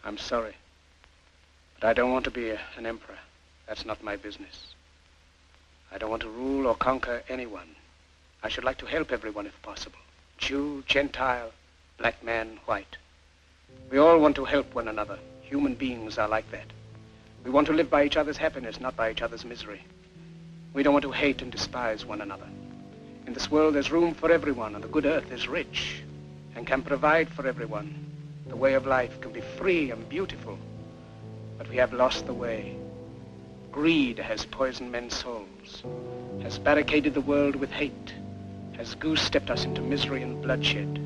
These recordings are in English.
I'm sorry, but I don't want to be an emperor. That's not my business. I don't want to rule or conquer anyone. I should like to help everyone if possible. Jew, Gentile, black man, white. We all want to help one another. Human beings are like that. We want to live by each other's happiness, not by each other's misery. We don't want to hate and despise one another. In this world, there's room for everyone, and the good earth is rich and can provide for everyone. The way of life can be free and beautiful, but we have lost the way. Greed has poisoned men's souls, has barricaded the world with hate, has goose-stepped us into misery and bloodshed.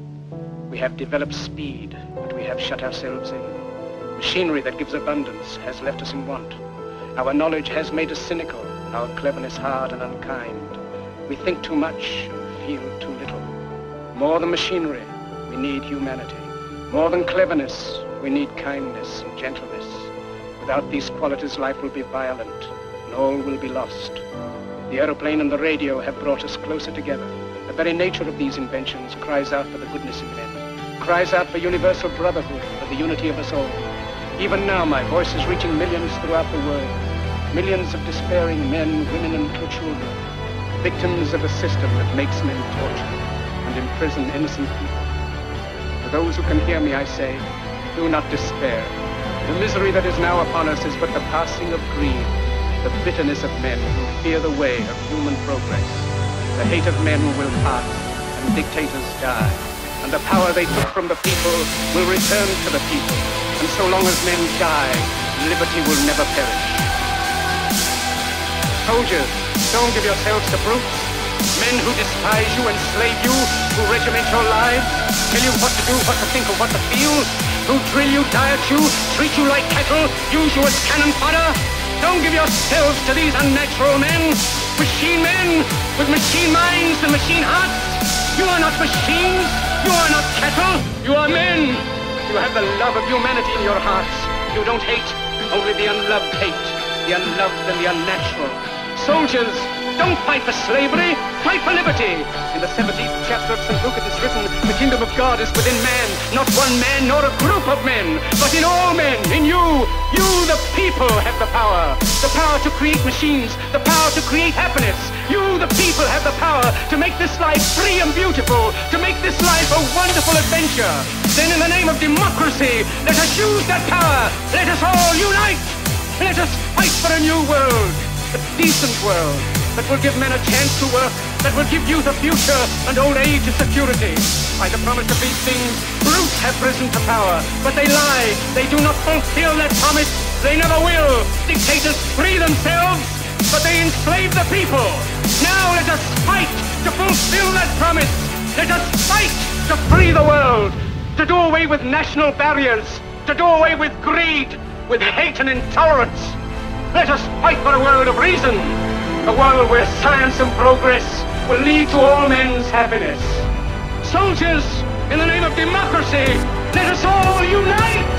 We have developed speed, but we have shut ourselves in. Machinery that gives abundance has left us in want. Our knowledge has made us cynical, our cleverness hard and unkind. We think too much and feel too little. More than machinery, we need humanity. More than cleverness, we need kindness and gentleness. Without these qualities, life will be violent, and all will be lost. The aeroplane and the radio have brought us closer together. The very nature of these inventions cries out for the goodness in men, cries out for universal brotherhood, for the unity of us all. Even now, my voice is reaching millions throughout the world. Millions of despairing men, women, and little children, victims of a system that makes men torture and imprison innocent people. To those who can hear me, I say, do not despair. The misery that is now upon us is but the passing of greed, the bitterness of men who fear the way of human progress. The hate of men will pass, and dictators die, and the power they took from the people will return to the people. And so long as men die, liberty will never perish. Soldiers, don't give yourselves to brutes. Men who despise you, enslave you, who regiment your lives, tell you what to do, what to think, or what to feel, who drill you, diet you, treat you like cattle, use you as cannon fodder. Don't give yourselves to these unnatural men, machine men with machine minds and machine hearts. You are not machines, you are not cattle, you are men. You have the love of humanity in your hearts. You don't hate, only the unloved hate, the unloved and the unnatural. Soldiers, don't fight for slavery, fight for liberty. In the 17th chapter of St. Luke it is written, the kingdom of God is within man, not one man nor a group of men, but in all men, in you. You, the people, have the power to create machines, the power to create happiness. You, the people, have the power to make this life free and beautiful, to make this life a wonderful adventure. Then in the name of democracy, let us use that power. Let us all unite. Let us fight for a new world, a decent world, that will give men a chance to work, that will give youth a future and old age a security. By the promise of these things, brutes have risen to power, but they lie. They do not fulfill that promise. They never will. Dictators free themselves, but they enslave the people. Now let us fight to fulfill that promise. Let us fight to free the world, to do away with national barriers, to do away with greed, with hate and intolerance. Let us fight for a world of reason, a world where science and progress will lead to all men's happiness. Soldiers, in the name of democracy, let us all unite!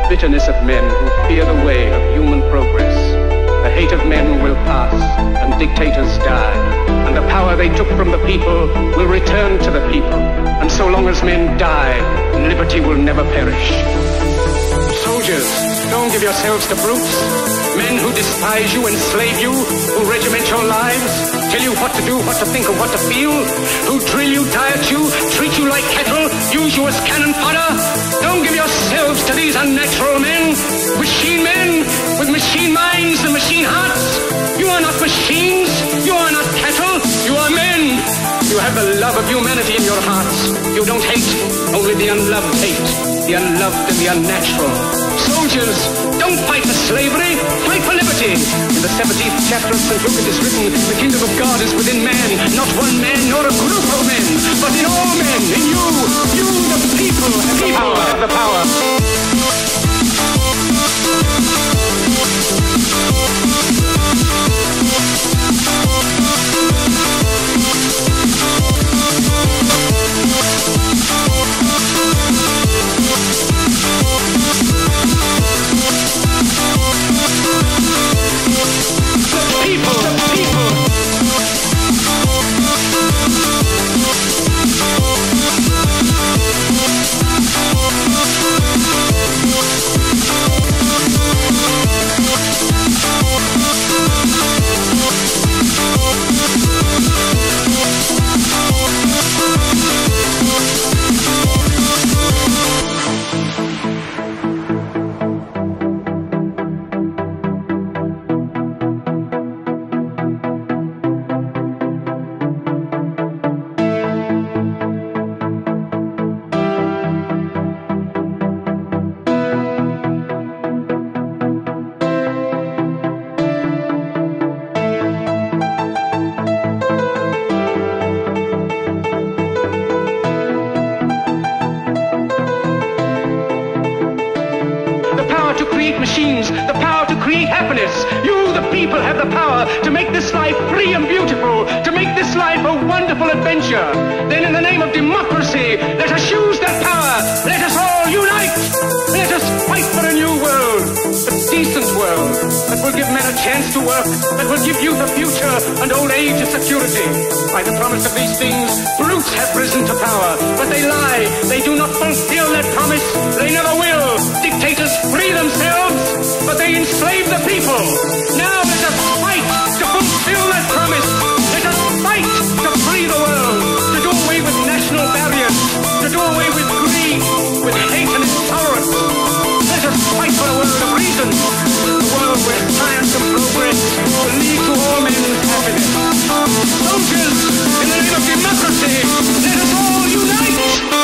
Bitterness of men who fear the way of human progress. The hate of men will pass, and dictators die, and the power they took from the people will return to the people. And so long as men die, liberty will never perish. Soldiers, don't give yourselves to brutes. Men who despise you, enslave you, who regiment your lives, tell you what to do, what to think, and what to feel, who drill you, diet you, treat you like cattle, use you as cannon fodder. Don't give yourselves to these unnatural men with machine minds and machine hearts. You are not machines, you are not cattle. have the love of humanity in your hearts. You don't hate, only the unloved hate. The unloved and the unnatural. Soldiers, don't fight for slavery, fight for liberty. In the 17th chapter of St. Luke it is written, the kingdom of God is within man, not one man nor a group of men, but in all men, in you, the people, have the power. Machines, the power to create happiness. You, the people, have the power to make this life free and beautiful, to make this life a wonderful adventure. Then in the name of democracy, let us use that power. Let us all unite. Let us fight for a new world, a decent world, that will give men a chance to work, that will give youth a future and old age a security. By the promise of these things, brutes have risen to power, but they lie. They do not fulfill that promise. They never will. Dictators free themselves, but they enslave the people. Now let us fight to fulfill that promise. Let us fight to free the world, to do away with national barriers, to do away with greed, with hate and intolerance. Let us fight for a world of reason, a world where science and progress will lead to all men's happiness. Soldiers, in the name of democracy, let us all unite!